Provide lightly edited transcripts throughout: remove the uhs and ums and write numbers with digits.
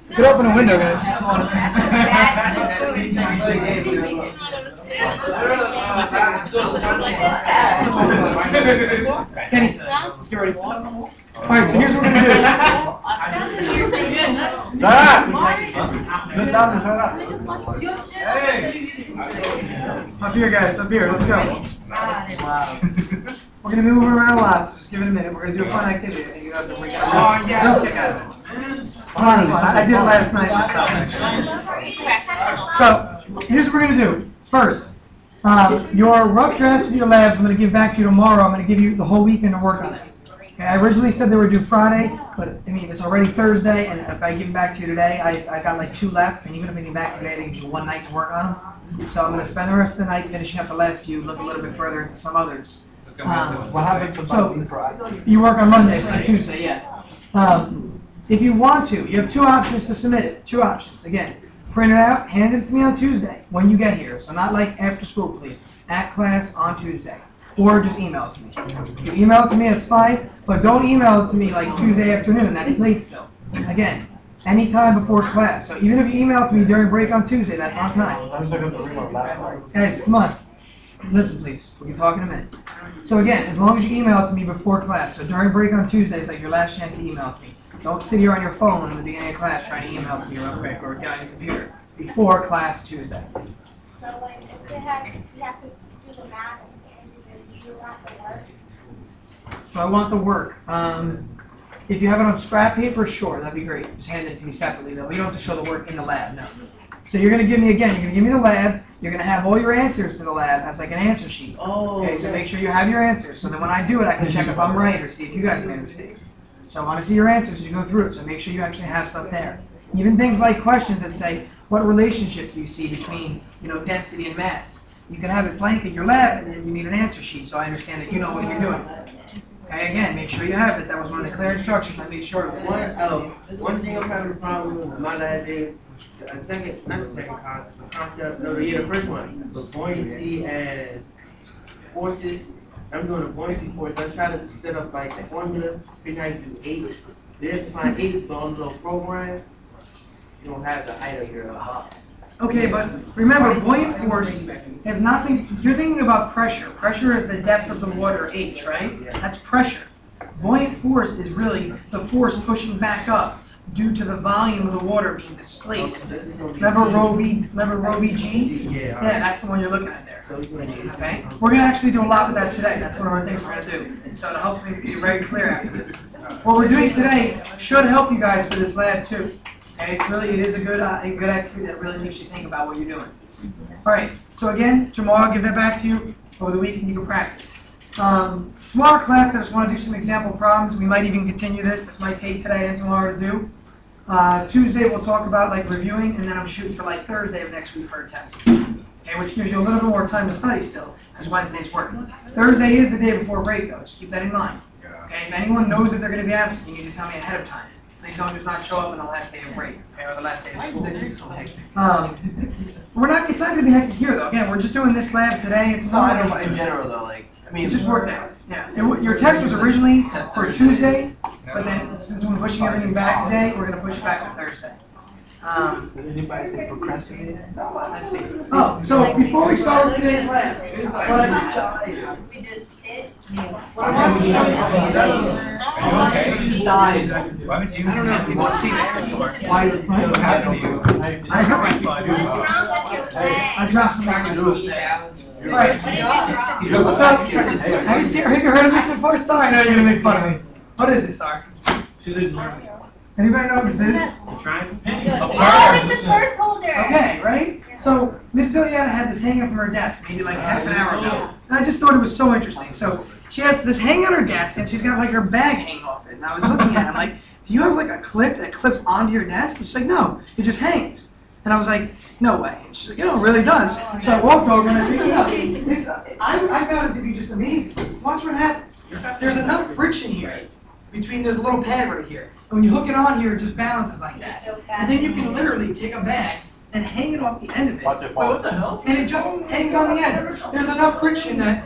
You could open a window, guys. Kenny, let's get ready. Alright, so here's what we're going to do. Up here, guys, up here, let's go. We're going to move around a lot, so just give it a minute. We're going to do a fun activity. I think you guys are really It's not fun. I did it last night myself. So, here's what we're going to do. First, your rough draft of your labs I'm going to give back to you tomorrow. I'm going to give you the whole weekend to work on it. Okay, I originally said they were due Friday, but I mean, it's already Thursday, and if I give them back to you today, I got like 2 left, and even if I give them back today, they give you 1 night to work on them. So I'm going to spend the rest of the night finishing up the last few, look a little bit further into some others. What happened to so you work on Monday, so Tuesday, yeah. If you want to, you have 2 options to submit it. 2 options. Again, print it out, hand it to me on Tuesday when you get here. So not like after school, please. At class on Tuesday. Or just email it to me. If you email it to me, it's fine, but don't email it to me like Tuesday afternoon. That's late still. Again, anytime before class. So even if you email it to me during break on Tuesday, that's on time. Guys, come on. Listen, please. We can talk in a minute. So again, as long as you email it to me before class, so during break on Tuesday is like your last chance to email it to me. Don't sit here on your phone in the beginning of class trying to email it to me real quick or get on your computer before class Tuesday. So like, if it has, you have to do the math, do you want the work? So I want the work. If you have it on scrap paper, sure, that'd be great. Just hand it to me separately though. You don't have to show the work in the lab, no. So you're going to give me, again, you're going to give me the lab. You're going to have all your answers to the lab as like an answer sheet. Oh, okay, so make sure you have your answers. So that when I do it, I can check if I'm right or see if you guys made a mistake. So I want to see your answers as you go through it. So make sure you actually have stuff there. Even things like questions that say, what relationship do you see between, density and mass? You can have it blank in your lab, and then you need an answer sheet, so I understand that you know what you're doing. Okay, again, make sure you have it. That was one of the clear instructions I made sure of. One thing I'm having a problem with my lab is the first one. The buoyancy and forces. I'm doing a buoyancy force. I try to set up like a formula, figure out how to do H. Then to find H, but on the little program, you don't have the height of your Okay, but remember, buoyant force has nothing, you're thinking about pressure. Pressure is the depth of the water, H, right? That's pressure. Buoyant force is really the force pushing back up due to the volume of the water being displaced. Remember rho VG? Yeah, that's the one you're looking at there. Okay? We're going to actually do a lot with that today. That's one of our things we're going to do. So to help me be very clear after this. What we're doing today should help you guys for this lab too. Okay, it is a good activity that really makes you think about what you're doing. All right, so again, tomorrow I'll give that back to you over the week and you can practice. Tomorrow class, I just want to do some example problems. We might even continue this. This might take today and tomorrow to do. Tuesday we'll talk about like reviewing, and then I'm shooting for like Thursday of next week for a test. Okay, which gives you a little bit more time to study still, as Wednesday's working. Thursday is the day before break though, just keep that in mind. Okay, if anyone knows that they're going to be absent, you need to tell me ahead of time. Please don't just not show up on the last day of break, okay, or the last day of school. It's not going to be hectic here though. Again, we're just doing this lab today and tomorrow. No, I know in general though, like, I mean, it just worked out. Yeah, your test was originally for Tuesday, but then since we're pushing everything back today, we're going to push it back to Thursday. anybody say procrastinating? Let's see. Oh, so before we start with today's lab, what I We just did. Why would you? I don't know if people have seen this before. Why does it happen to you? What's wrong with your leg? I dropped some. Right. What Have you heard of this before, Star? I know you're gonna make fun of me. What is this, Star? Anybody know what this is? Oh, it's the purse holder. Okay, right? So Miss Villiana had this hanging from her desk maybe like half an hour ago. And I just thought it was so interesting. So she has this hanging on her desk and she's got like her bag hanging off it. And I was looking at it, I'm like, do you have like a clip that clips onto your desk? And she's like, no, it just hangs. And I was like, no way. And she's like, it really does. So I walked over and I picked it up. I found it to be just amazing. Watch what happens. There's enough friction here between, there's a little pad right here. And when you hook it on here, it just balances like that. And then you can literally take a bag and hang it off the end of it. What the hell? And it just hangs on the end. There's enough friction that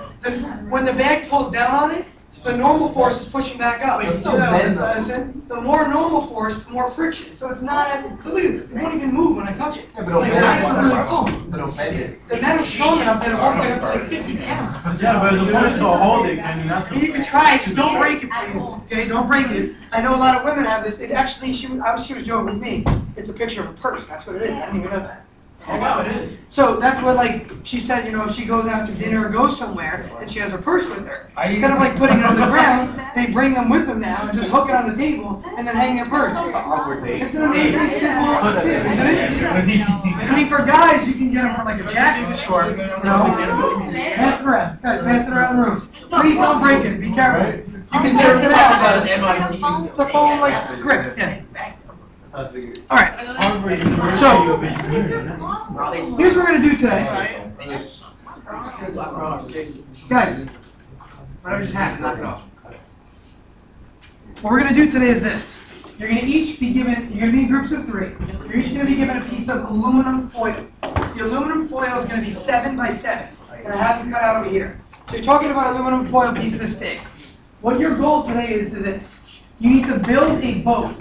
when the bag pulls down on it, the normal force is pushing back up. It's still bend though. Listen, the more normal force, the more friction. So it's not, it won't even move when I touch it. Yeah, but it'll Like, bend. I don't really pull. But it'll bend it. The metal's strong enough that it holds it up to like 50 pounds. Yeah, but the point is to hold it and not to. You can try it, just don't break it, please. Okay, don't break it. I know a lot of women have this. It actually, she was joking with me. It's a picture of a purse. That's what it is. I didn't even know that. Oh, wow, it is. So that's what, like, she said, you know, if she goes out to dinner or goes somewhere and she has her purse with her, instead of like putting it on the ground, they bring them with them now and just hook it on the table and then hang their purse. It's an amazing simple thing, isn't it? I mean, for guys, you can get them for like a jacket, sure. You know, pass it around. Guys, pass it around the room. Please don't break it. Be careful. You can test it out, but it's a foam like grip. Yeah. All right. So here's what we're gonna do today, guys. Whatever just happened, knock it off. What we're gonna do today is this. You're gonna each be given. You're gonna be in groups of 3. You're each gonna be given a piece of aluminum foil. The aluminum foil is gonna be 7 by 7. And I have them cut out over here. So you're talking about aluminum foil piece this big. What your goal today is this. You need to build a boat.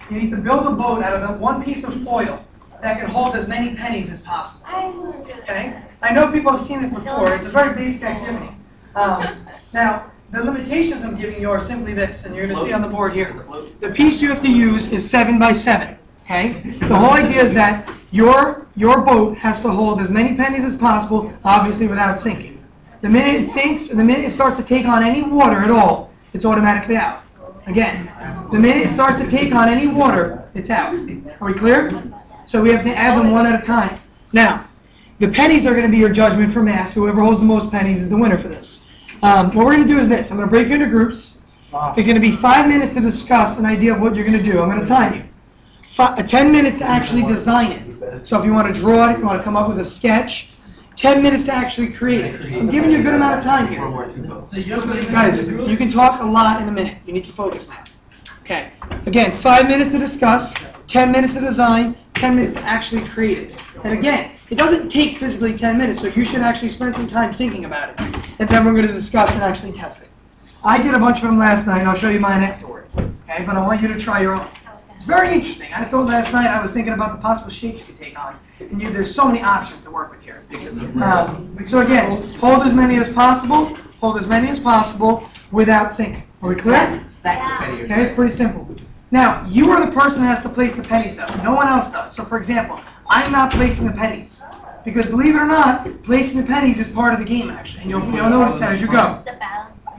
You need to build a boat out of the one piece of foil that can hold as many pennies as possible. Okay? I know people have seen this before. It's a very basic activity. Now, the limitations I'm giving you are simply this, and you're going to see on the board here. The piece you have to use is 7 by 7. Okay? The whole idea is that your boat has to hold as many pennies as possible, obviously without sinking. The minute it sinks, and the minute it starts to take on any water at all, it's automatically out. Again, the minute it starts to take on any water, it's out. Are we clear? So we have to add them one at a time. Now, the pennies are going to be your judgment for mass. Whoever holds the most pennies is the winner for this. What we're going to do is this. I'm going to break you into groups. It's going to be 5 minutes to discuss an idea of what you're going to do. I'm going to time you. 10 minutes to actually design it. So if you want to draw it, if you want to come up with a sketch, 10 minutes to actually create it. So I'm giving you a good amount of time here. Guys, you can talk a lot in a minute. You need to focus now. Okay. Again, 5 minutes to discuss, 10 minutes to design, 10 minutes to actually create it. And again, it doesn't take physically 10 minutes, so you should actually spend some time thinking about it. And then we're going to discuss and actually test it. I did a bunch of them last night, and I'll show you mine afterward. Okay, but I want you to try your own. It's very interesting. I thought last night I was thinking about the possible shapes you could take on. And there's so many options to work with here. So again, hold as many as possible. Hold as many as possible without sinking. Are we clear? Okay, it's pretty simple. Now, you are the person that has to place the pennies, though. No one else does. So, for example, I'm not placing the pennies. Because believe it or not, placing the pennies is part of the game, actually. And you'll notice that as you go.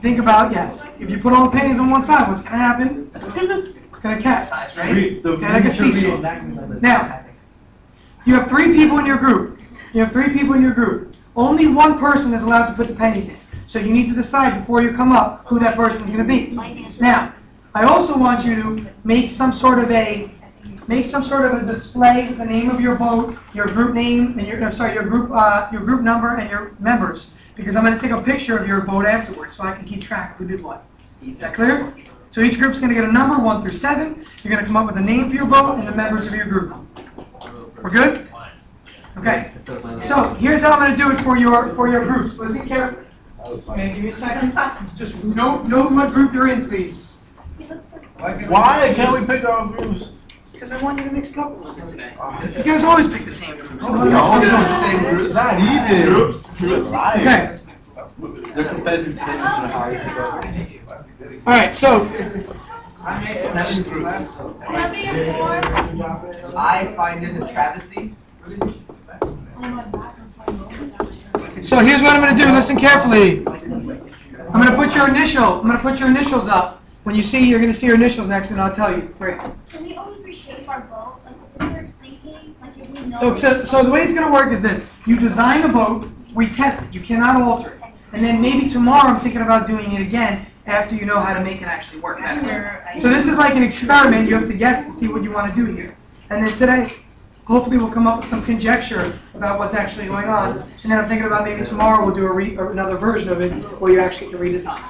Think about, yes, if you put all the pennies on one side, what's going to happen? It's going to capsize, right? Okay, like a seesaw. Now, you have 3 people in your group. You have 3 people in your group. Only one person is allowed to put the pennies in. So you need to decide before you come up who that person is going to be. Now, I also want you to make some sort of a display with the name of your boat, your group name, and your group number and your members, because I'm going to take a picture of your boat afterwards so I can keep track of who did what. Is that clear? So each group's going to get a number 1 through 7. You're going to come up with a name for your boat and the members of your group. We're good? Okay. So here's how I'm going to do it for your groups. Listen carefully. Okay, give me a second. Just note what group you're in, please. Why can't we pick our groups? Because I want you to mix it up a little bit today. You guys always pick the same groups. Not even. Groups. Okay. They're confessing today just how you pick up. All right, so 7 groups. I find it a travesty. So here's what I'm going to do. Listen carefully. I'm going to put your initials up. When you see, you're going to see your initials next, and I'll tell you. Great. Can we always reshape our boat? Like, if we're sinking, like, if we know... So the way it's going to work is this. You design a boat, we test it. You cannot alter it. And then maybe tomorrow I'm thinking about doing it again after you know how to make it actually work better. So this is like an experiment. You have to guess and see what you want to do here. And then today, hopefully we'll come up with some conjecture about what's actually going on. And then I'm thinking about maybe tomorrow we'll do another version of it where you actually can redesign.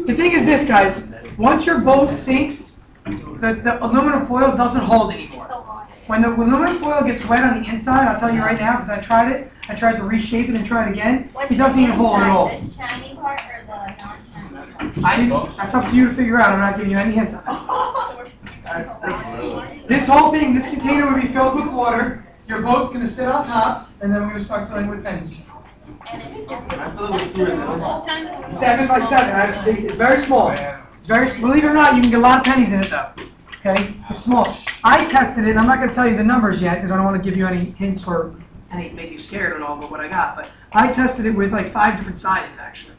The thing is this, guys. Once your boat sinks, the aluminum foil doesn't hold anymore. When the aluminum foil gets wet on the inside, I'll tell you right now, because I tried it. I tried to reshape it and try it again. It doesn't even hold at all. The shiny part or the non-shiny? That's up to you to figure out. I'm not giving you any hints on this. This whole thing, this container would be filled with water. Your boat's gonna sit on top, and then we're gonna start filling with pennies. 7 by 7. It's very small. It's very. Believe it or not, you can get a lot of pennies in it though. Okay, it's small. I tested it. And I'm not gonna tell you the numbers yet because I don't want to give you any hints or make you scared at all about what I got. But I tested it with like 5 different sizes actually.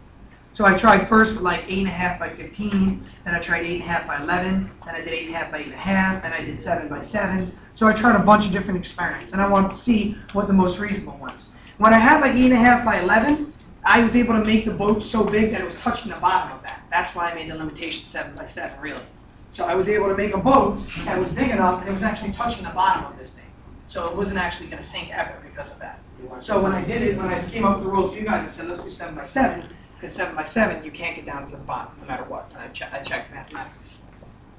So I tried first with like 8.5 by 15, then I tried 8.5 by 11, then I did 8.5 by 8.5, then I did 7 by 7. So I tried a bunch of different experiments, and I wanted to see what the most reasonable was. When I had like 8.5 by 11, I was able to make the boat so big that it was touching the bottom of that. That's why I made the limitation 7 by 7, really. So I was able to make a boat that was big enough, and it was actually touching the bottom of this thing. So it wasn't actually going to sink ever because of that. So when I did it, when I came up with the rules for you guys, I said, let's do 7 by 7. Because 7 by 7, you can't get down to the bottom, no matter what. And I checked mathematically.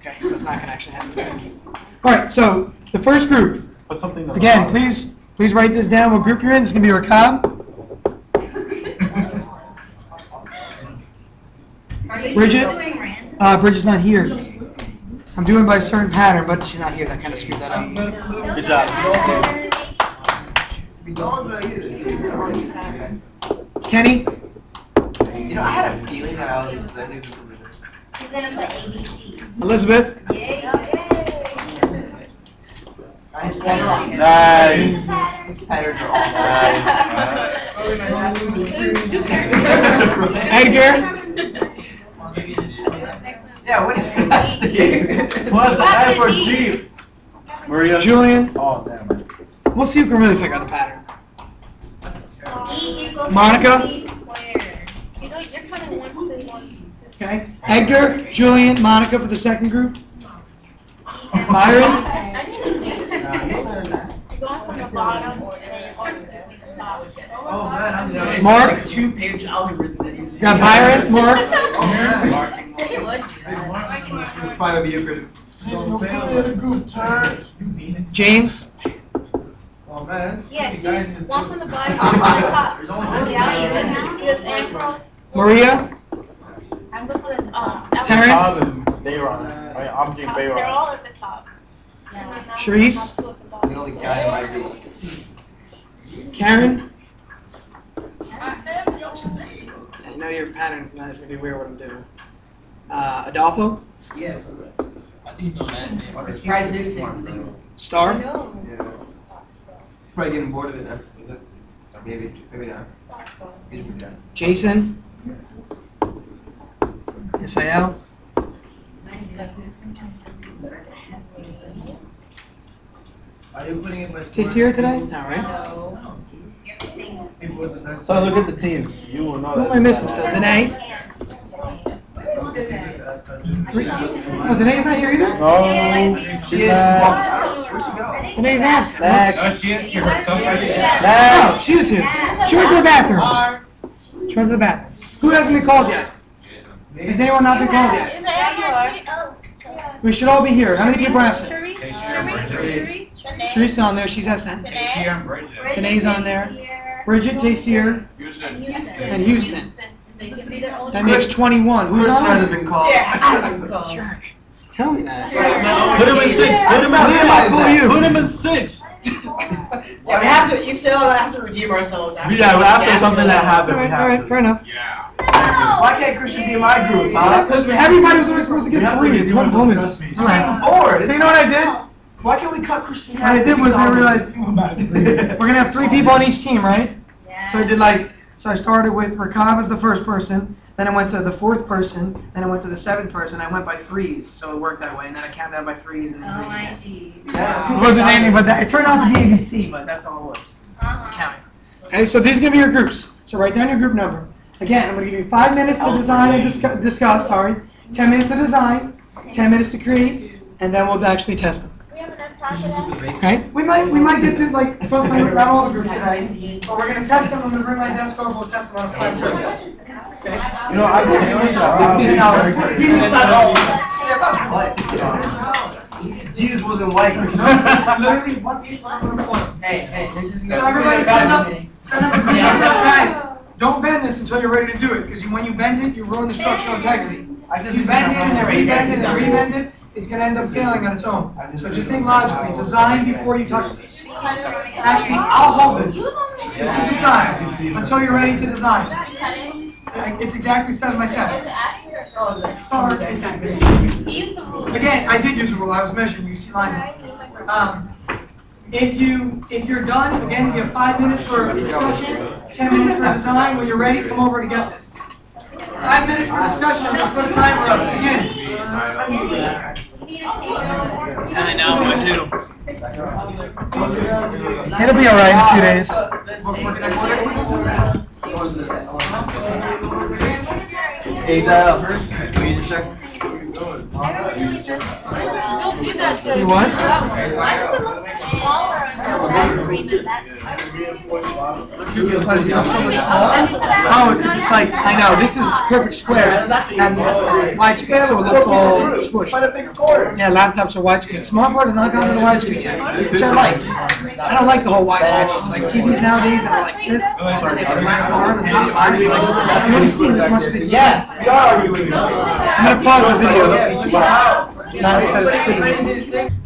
Okay, so it's not going to actually happen. All right, so the first group. Put something on Again, please write this down. What group you're in? This is going to be Rakab. Bridget? Bridget's not here. I'm doing by a certain pattern, but she's not here. That kind of screwed that up. Good job. Kenny? You know, I had a feeling that I was exactly the He's gonna put ABC. Elizabeth? Yay! Nice. patterns are all Edgar? Yeah, what is Plus, I for Chief. Maria. Julian? Oh, damn. We'll see who can really figure out the pattern. E equals Monica? MC squared. You know, you're kind of 1 to 1. Okay. Edgar, Julian, Monica for the second group. Byron? You're going from the bottom and then you're going to the top. Oh man, I'm done. Mark? 2-page algorithm that he's Got Byron, Mark? He would. probably be a critic. James? Oh man, Yeah, 2. 1 from the bottom, 1 from the top. Yeah, even. Because Ambrose. Maria? I'm looking at, Terrence? Bayron. I'm Jake They're Bayron. all at the top. And then now Sharice? top 2 at the bottom. The only guy in my group. Karen? I know your pattern's not, it's going to be weird what I'm doing. Adolfo? Yeah. Star? Probably getting bored of it now. Maybe not. Jason? Isael? Are you putting it by Stacy here today? No, right? So look at the teams. You will know Who am I missing still? Danae? Oh, Danae's not here either? No, She is. Where'd she go? Danae's absent. Next. Oh, she is here herself right there. Oh, she is here. She went to the bathroom. She went to the bathroom. Who hasn't been called yet? Has anyone not been called yet? We should all be here. How many people are absent? Sharice's on there. She's absent. Here and Bridget. Danae's on there. Bridget, Tayseer, Houston. and Houston. That makes 21. Who's Christian not hasn't on? been called. Jerk. Tell me that. Put him in 6. Put him Who are you? Put him in 6. Yeah, we have to. You still have to redeem ourselves. Yeah, after something that happened, we All have right, to. fair enough. Yeah. Why can't Christian be in my group, huh? Everybody was only supposed to get 3. It's one bonus. Relax. Or You know what I did? why can't we cut Christian? What I did was I realized we're gonna have 3 people on each team, right? So I did so I started with Rakab as the first person, then I went to the 4th person, then I went to the 7th person. I went by 3s, so it worked that way, and then I counted down by 3s. And then it wasn't anything but that. It turned out to be ABC, but that's all it was. Just counting. Okay, so these are gonna be your groups. So write down your group number. Again, I'm gonna give you 5 minutes to design and discuss. 10 minutes to design, 10 minutes to create, and then we'll actually test them. We have enough time for that? Okay, we might get to fill some, not all the groups today, but we're gonna test them. I'm gonna bring my desk over. We'll test them on a flat surface. Okay. You know, I Jesus wasn't white. Literally one piece of corner. Hey, this is So everybody stand up. Stand up and clean up, guys. don't bend this until you're ready to do it, because when you bend it, you ruin the structural integrity. If you bend it and then rebend it and rebend it, it's gonna end up failing on its own. So just think logically, design before you touch this. Actually, I'll hold this. This is the size, until you're ready to design. It's exactly 7 by 7. Sorry, exactly. Again, I did use a rule, I was measuring, you see lines. If you're done, again, you have 5 minutes for discussion, 10 minutes for design. When you're ready, come over to get this. 5 minutes for discussion, I'll put a timer up, again. I know, I do. It'll be alright in a few days. Hey, Dial, can you just check? You what? Oh, it's like, I know, this is perfect square. That's wide screen, so it looks all squished. Yeah, laptops are widescreen. Smart board has not gone to the widescreen yet, which I like. I don't like the whole widescreen. Like TVs nowadays that are like this, they have a black bar on the top. You only see this much of the TV. Yeah, we are arguing. I'm gonna pause the video. Not instead of sitting.